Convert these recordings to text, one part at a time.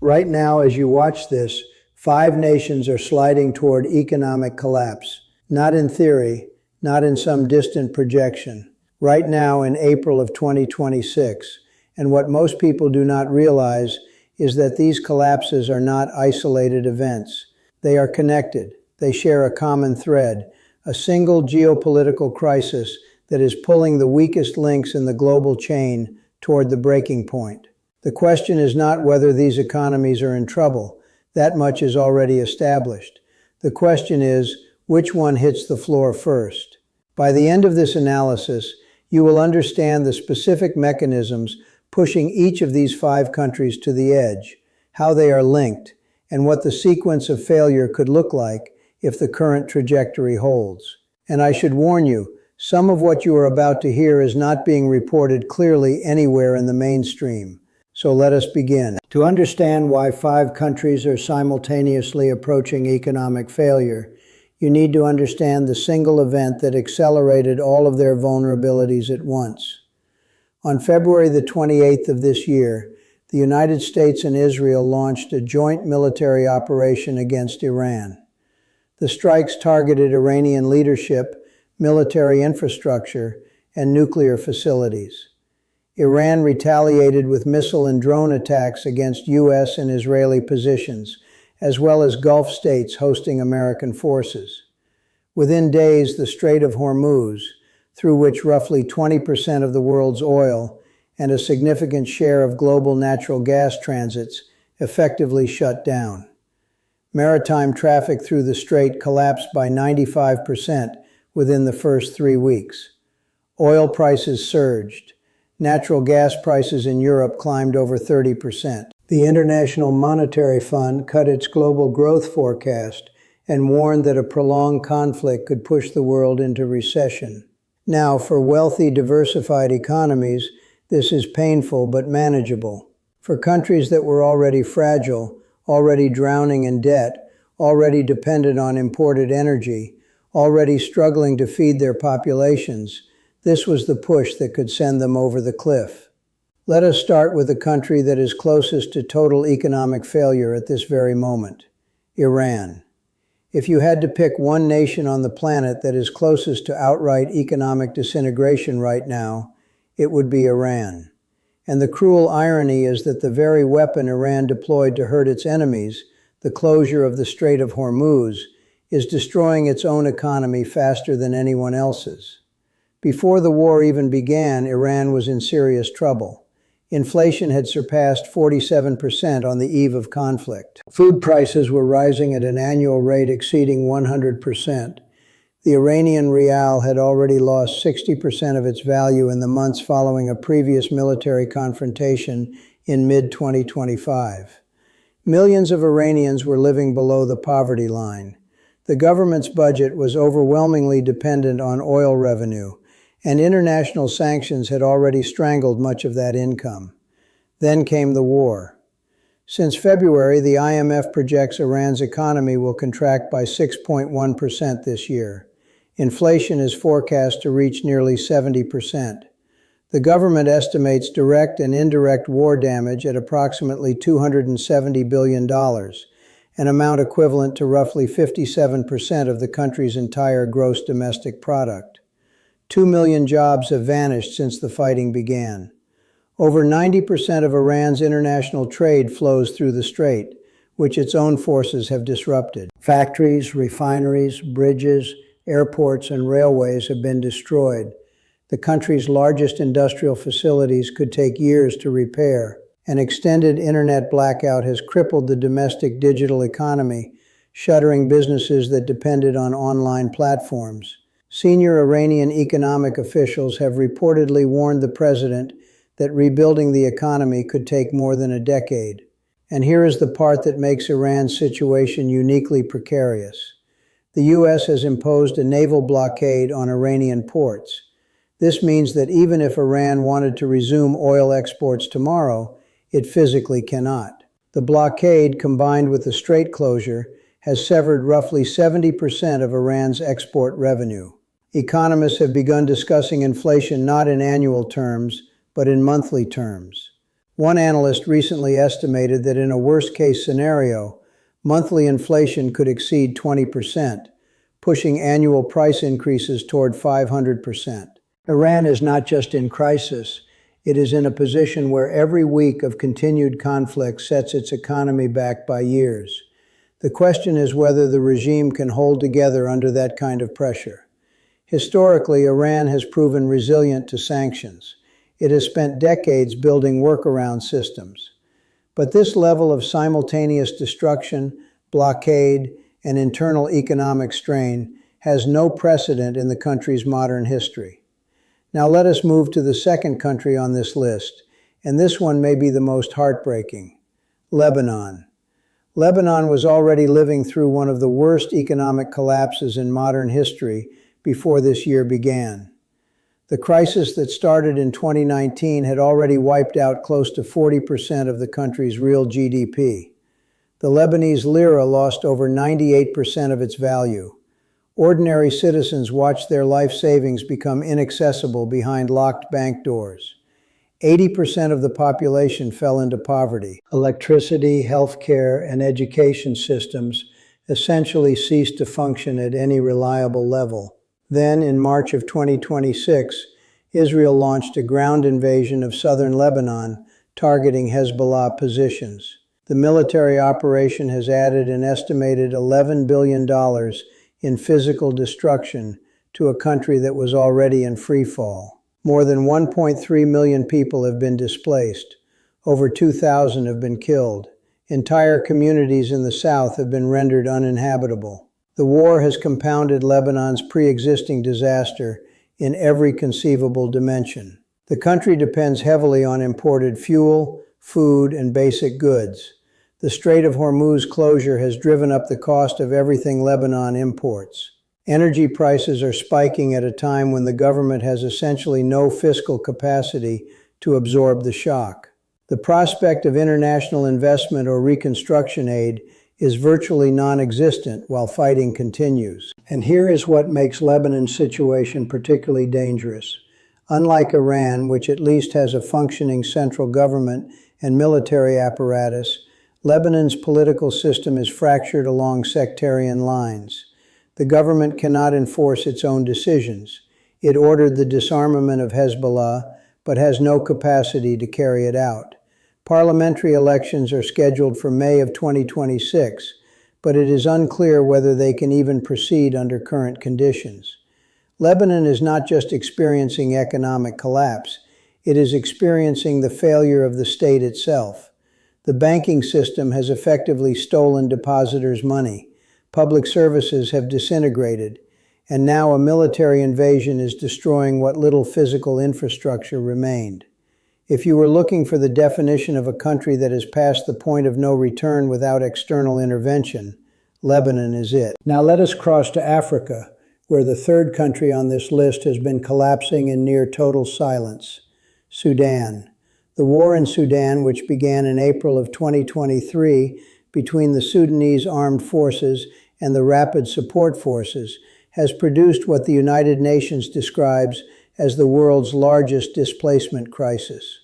Right now, as you watch this, 5 nations are sliding toward economic collapse. Not in theory, not in some distant projection. Right now, in April of 2026. And what most people do not realize is that these collapses are not isolated events. They are connected. They share a common thread, a single geopolitical crisis that is pulling the weakest links in the global chain toward the breaking point. The question is not whether these economies are in trouble. That much is already established. The question is, which one hits the floor first? By the end of this analysis, you will understand the specific mechanisms pushing each of these 5 countries to the edge, how they are linked, and what the sequence of failure could look like if the current trajectory holds. And I should warn you, some of what you are about to hear is not being reported clearly anywhere in the mainstream. So let us begin. To understand why 5 countries are simultaneously approaching economic failure, you need to understand the single event that accelerated all of their vulnerabilities at once. On February the 28th of this year, the United States and Israel launched a joint military operation against Iran. The strikes targeted Iranian leadership, military infrastructure, and nuclear facilities. Iran retaliated with missile and drone attacks against U.S. and Israeli positions, as well as Gulf states hosting American forces. Within days, the Strait of Hormuz, through which roughly 20% of the world's oil and a significant share of global natural gas transits, effectively shut down. Maritime traffic through the strait collapsed by 95% within the first 3 weeks. Oil prices surged. Natural gas prices in Europe climbed over 30%. The International Monetary Fund cut its global growth forecast and warned that a prolonged conflict could push the world into recession. Now, for wealthy, diversified economies, this is painful but manageable. For countries that were already fragile, already drowning in debt, already dependent on imported energy, already struggling to feed their populations, this was the push that could send them over the cliff. Let us start with the country that is closest to total economic failure at this very moment, Iran. If you had to pick one nation on the planet that is closest to outright economic disintegration right now, it would be Iran. And the cruel irony is that the very weapon Iran deployed to hurt its enemies, the closure of the Strait of Hormuz, is destroying its own economy faster than anyone else's. Before the war even began, Iran was in serious trouble. Inflation had surpassed 47% on the eve of conflict. Food prices were rising at an annual rate exceeding 100%. The Iranian rial had already lost 60% of its value in the months following a previous military confrontation in mid-2025. Millions of Iranians were living below the poverty line. The government's budget was overwhelmingly dependent on oil revenue, and international sanctions had already strangled much of that income. Then came the war. Since February, the IMF projects Iran's economy will contract by 6.1% this year. Inflation is forecast to reach nearly 70%. The government estimates direct and indirect war damage at approximately $270 billion, an amount equivalent to roughly 57% of the country's entire gross domestic product. 2 million jobs have vanished since the fighting began. Over 90% of Iran's international trade flows through the strait, which its own forces have disrupted. Factories, refineries, bridges, airports, and railways have been destroyed. The country's largest industrial facilities could take years to repair. An extended internet blackout has crippled the domestic digital economy, shuttering businesses that depended on online platforms. Senior Iranian economic officials have reportedly warned the president that rebuilding the economy could take more than a decade. And here is the part that makes Iran's situation uniquely precarious. The U.S. has imposed a naval blockade on Iranian ports. This means that even if Iran wanted to resume oil exports tomorrow, it physically cannot. The blockade, combined with the strait closure, has severed roughly 70% of Iran's export revenue. Economists have begun discussing inflation not in annual terms, but in monthly terms. One analyst recently estimated that in a worst-case scenario, monthly inflation could exceed 20%, pushing annual price increases toward 500%. Iran is not just in crisis, it is in a position where every week of continued conflict sets its economy back by years. The question is whether the regime can hold together under that kind of pressure. Historically, Iran has proven resilient to sanctions. It has spent decades building workaround systems. But this level of simultaneous destruction, blockade, and internal economic strain has no precedent in the country's modern history. Now let us move to the second country on this list, and this one may be the most heartbreaking: Lebanon. Lebanon was already living through one of the worst economic collapses in modern history before this year began. The crisis that started in 2019 had already wiped out close to 40% of the country's real GDP. The Lebanese lira lost over 98% of its value. Ordinary citizens watched their life savings become inaccessible behind locked bank doors. 80% of the population fell into poverty. Electricity, healthcare, and education systems essentially ceased to function at any reliable level. Then, in March of 2026, Israel launched a ground invasion of southern Lebanon, targeting Hezbollah positions. The military operation has added an estimated $11 billion in physical destruction to a country that was already in free fall. More than 1.3 million people have been displaced. Over 2,000 have been killed. Entire communities in the south have been rendered uninhabitable. The war has compounded Lebanon's pre-existing disaster in every conceivable dimension. The country depends heavily on imported fuel, food, and basic goods. The Strait of Hormuz closure has driven up the cost of everything Lebanon imports. Energy prices are spiking at a time when the government has essentially no fiscal capacity to absorb the shock. The prospect of international investment or reconstruction aid is virtually non-existent while fighting continues. And here is what makes Lebanon's situation particularly dangerous. Unlike Iran, which at least has a functioning central government and military apparatus, Lebanon's political system is fractured along sectarian lines. The government cannot enforce its own decisions. It ordered the disarmament of Hezbollah, but has no capacity to carry it out. Parliamentary elections are scheduled for May of 2026, but it is unclear whether they can even proceed under current conditions. Lebanon is not just experiencing economic collapse, it is experiencing the failure of the state itself. The banking system has effectively stolen depositors' money. Public services have disintegrated, and now a military invasion is destroying what little physical infrastructure remained. If you were looking for the definition of a country that has passed the point of no return without external intervention, Lebanon is it. Now let us cross to Africa, where the third country on this list has been collapsing in near total silence: Sudan. The war in Sudan, which began in April of 2023 between the Sudanese armed forces and the Rapid Support Forces, has produced what the United Nations describes as the world's largest displacement crisis.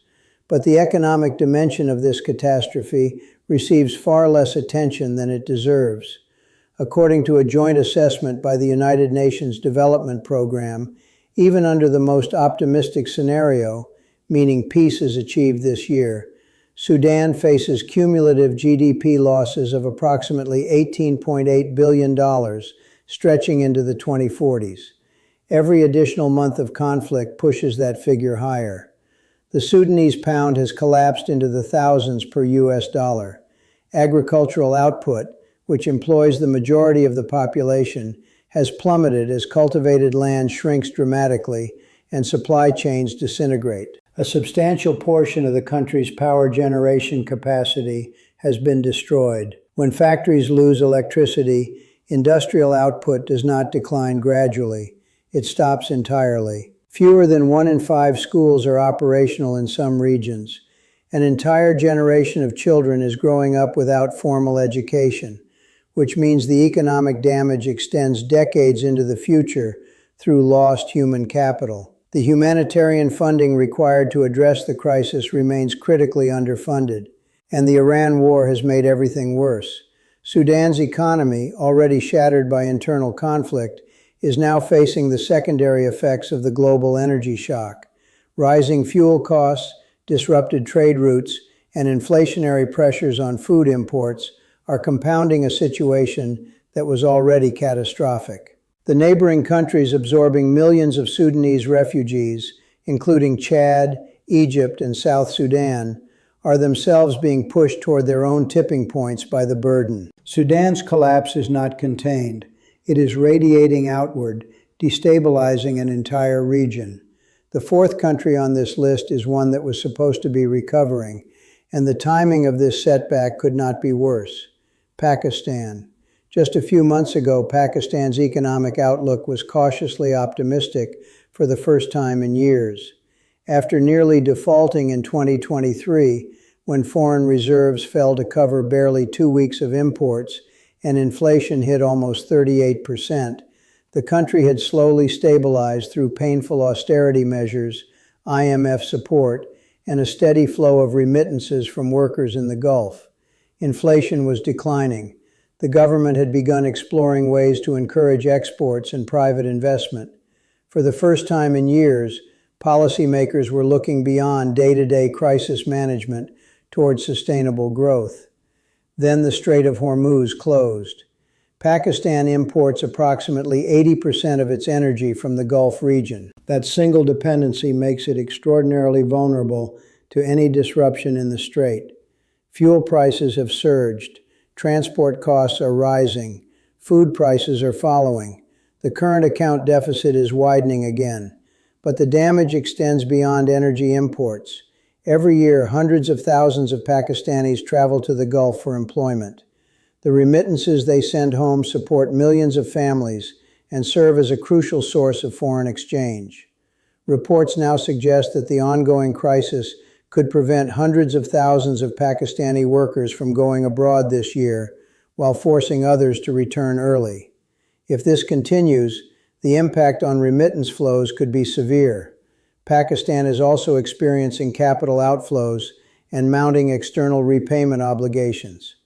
But the economic dimension of this catastrophe receives far less attention than it deserves. According to a joint assessment by the United Nations Development Program, even under the most optimistic scenario, meaning peace is achieved this year, Sudan faces cumulative GDP losses of approximately $18.8 billion, stretching into the 2040s. Every additional month of conflict pushes that figure higher. The Sudanese pound has collapsed into the thousands per US dollar. Agricultural output, which employs the majority of the population, has plummeted as cultivated land shrinks dramatically and supply chains disintegrate. A substantial portion of the country's power generation capacity has been destroyed. When factories lose electricity, industrial output does not decline gradually. It stops entirely. Fewer than 1 in 5 schools are operational in some regions. An entire generation of children is growing up without formal education, which means the economic damage extends decades into the future through lost human capital. The humanitarian funding required to address the crisis remains critically underfunded, and the Iran war has made everything worse. Sudan's economy, already shattered by internal conflict, is now facing the secondary effects of the global energy shock. Rising fuel costs, disrupted trade routes, and inflationary pressures on food imports are compounding a situation that was already catastrophic. The neighboring countries absorbing millions of Sudanese refugees, including Chad, Egypt, and South Sudan, are themselves being pushed toward their own tipping points by the burden. Sudan's collapse is not contained. It is radiating outward, destabilizing an entire region. The fourth country on this list is one that was supposed to be recovering, and the timing of this setback could not be worse. Pakistan. Just a few months ago, Pakistan's economic outlook was cautiously optimistic for the first time in years. After nearly defaulting in 2023, when foreign reserves fell to cover barely 2 weeks of imports and inflation hit almost 38%, the country had slowly stabilized through painful austerity measures, IMF support, and a steady flow of remittances from workers in the Gulf. Inflation was declining. The government had begun exploring ways to encourage exports and private investment. For the first time in years, policymakers were looking beyond day-to-day crisis management towards sustainable growth. Then the Strait of Hormuz closed. Pakistan imports approximately 80% of its energy from the Gulf region. That single dependency makes it extraordinarily vulnerable to any disruption in the strait. Fuel prices have surged. Transport costs are rising. Food prices are following. The current account deficit is widening again. But the damage extends beyond energy imports. Every year, hundreds of thousands of Pakistanis travel to the Gulf for employment. The remittances they send home support millions of families and serve as a crucial source of foreign exchange. Reports now suggest that the ongoing crisis could prevent hundreds of thousands of Pakistani workers from going abroad this year, while forcing others to return early. If this continues, the impact on remittance flows could be severe. Pakistan is also experiencing capital outflows and mounting external repayment obligations.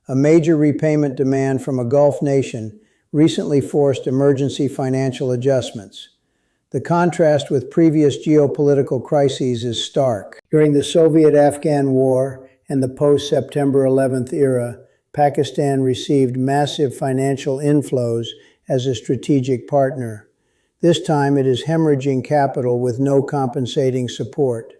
A major repayment demand from a Gulf nation recently forced emergency financial adjustments. The contrast with previous geopolitical crises is stark. During the Soviet-Afghan War and the post-September 11th era, Pakistan received massive financial inflows as a strategic partner. This time it is hemorrhaging capital with no compensating support.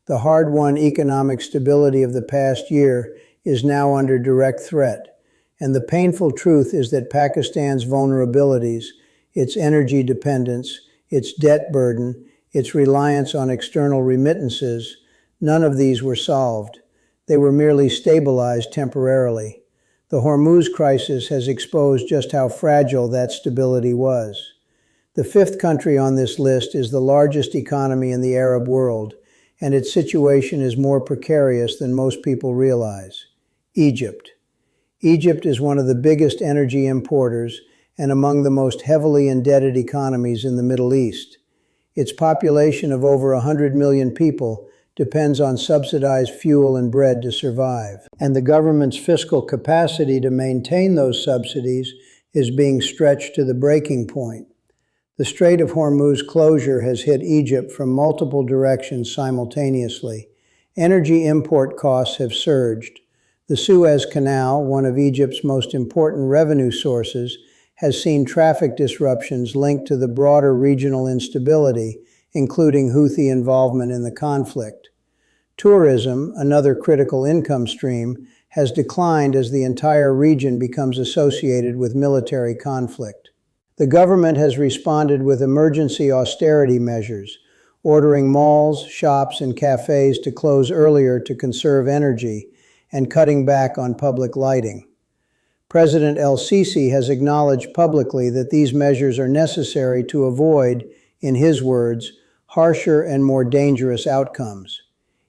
The hard-won economic stability of the past year is now under direct threat. And the painful truth is that Pakistan's vulnerabilities, its energy dependence, its debt burden, its reliance on external remittances, none of these were solved. They were merely stabilized temporarily. The Hormuz crisis has exposed just how fragile that stability was. The fifth country on this list is the largest economy in the Arab world, and its situation is more precarious than most people realize. Egypt. Egypt is one of the biggest energy importers and among the most heavily indebted economies in the Middle East. Its population of over 100 million people depends on subsidized fuel and bread to survive. And the government's fiscal capacity to maintain those subsidies is being stretched to the breaking point. The Strait of Hormuz closure has hit Egypt from multiple directions simultaneously. Energy import costs have surged. The Suez Canal, one of Egypt's most important revenue sources, has seen traffic disruptions linked to the broader regional instability, including Houthi involvement in the conflict. Tourism, another critical income stream, has declined as the entire region becomes associated with military conflict. The government has responded with emergency austerity measures, ordering malls, shops, and cafes to close earlier to conserve energy, and cutting back on public lighting. President el-Sisi has acknowledged publicly that these measures are necessary to avoid, in his words, harsher and more dangerous outcomes.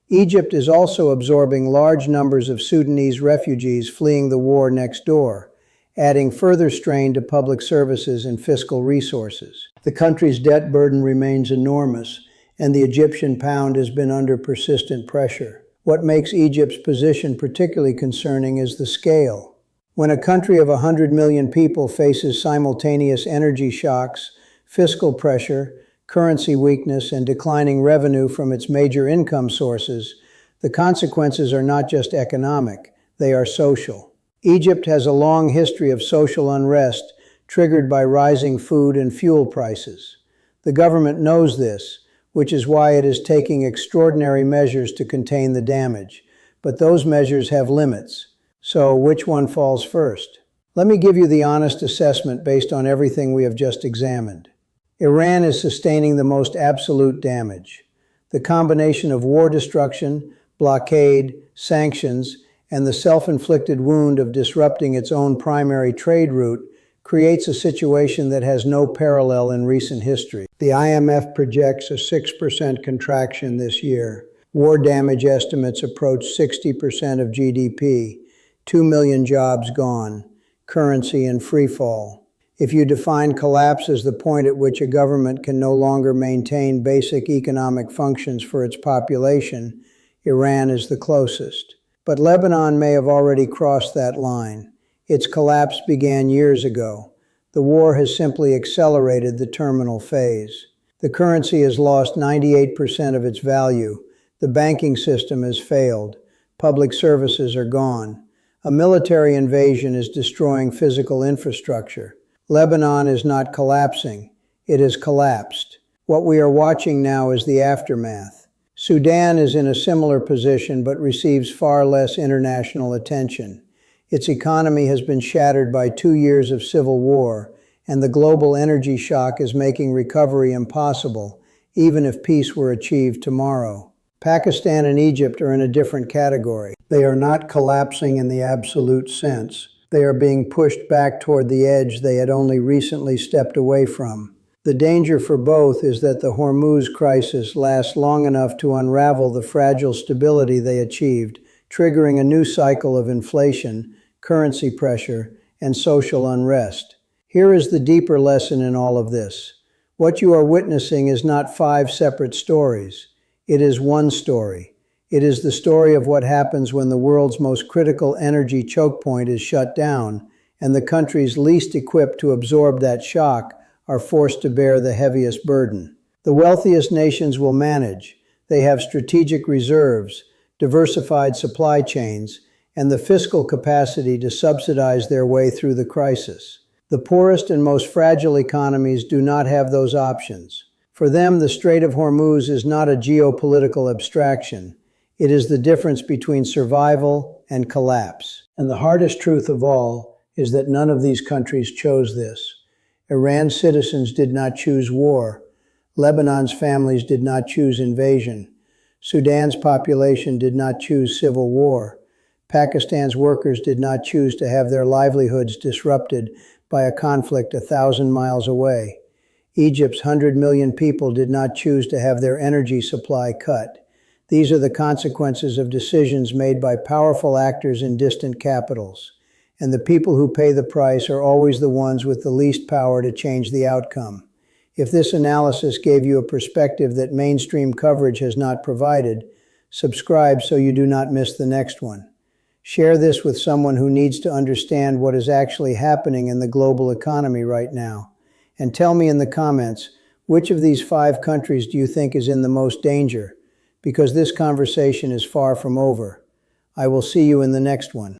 Egypt is also absorbing large numbers of Sudanese refugees fleeing the war next door, adding further strain to public services and fiscal resources. The country's debt burden remains enormous, and the Egyptian pound has been under persistent pressure. What makes Egypt's position particularly concerning is the scale. When a country of 100 million people faces simultaneous energy shocks, fiscal pressure, currency weakness, and declining revenue from its major income sources, the consequences are not just economic, they are social. Egypt has a long history of social unrest triggered by rising food and fuel prices. The government knows this, which is why it is taking extraordinary measures to contain the damage. But those measures have limits. So, which one falls first? Let me give you the honest assessment based on everything we have just examined. Iran is sustaining the most absolute damage. The combination of war destruction, blockade, sanctions, and the self-inflicted wound of disrupting its own primary trade route creates a situation that has no parallel in recent history. The IMF projects a 6% contraction this year. War damage estimates approach 60% of GDP, 2 million jobs gone, currency in free fall. If you define collapse as the point at which a government can no longer maintain basic economic functions for its population, Iran is the closest. But Lebanon may have already crossed that line. Its collapse began years ago. The war has simply accelerated the terminal phase. The currency has lost 98% of its value. The banking system has failed. Public services are gone. A military invasion is destroying physical infrastructure. Lebanon is not collapsing. It has collapsed. What we are watching now is the aftermath. Sudan is in a similar position but receives far less international attention. Its economy has been shattered by 2 years of civil war, and the global energy shock is making recovery impossible, even if peace were achieved tomorrow. Pakistan and Egypt are in a different category. They are not collapsing in the absolute sense. They are being pushed back toward the edge they had only recently stepped away from. The danger for both is that the Hormuz crisis lasts long enough to unravel the fragile stability they achieved, triggering a new cycle of inflation, currency pressure, and social unrest. Here is the deeper lesson in all of this. What you are witnessing is not 5 separate stories. It is one story. It is the story of what happens when the world's most critical energy choke point is shut down, and the countries least equipped to absorb that shock are forced to bear the heaviest burden. The wealthiest nations will manage. They have strategic reserves, diversified supply chains, and the fiscal capacity to subsidize their way through the crisis. The poorest and most fragile economies do not have those options. For them, the Strait of Hormuz is not a geopolitical abstraction. It is the difference between survival and collapse. And the hardest truth of all is that none of these countries chose this. Iran's citizens did not choose war. Lebanon's families did not choose invasion. Sudan's population did not choose civil war. Pakistan's workers did not choose to have their livelihoods disrupted by a conflict 1,000 miles away. Egypt's 100 million people did not choose to have their energy supply cut. These are the consequences of decisions made by powerful actors in distant capitals. And the people who pay the price are always the ones with the least power to change the outcome. If this analysis gave you a perspective that mainstream coverage has not provided, subscribe so you do not miss the next one. Share this with someone who needs to understand what is actually happening in the global economy right now. And tell me in the comments, which of these 5 countries do you think is in the most danger? Because this conversation is far from over. I will see you in the next one.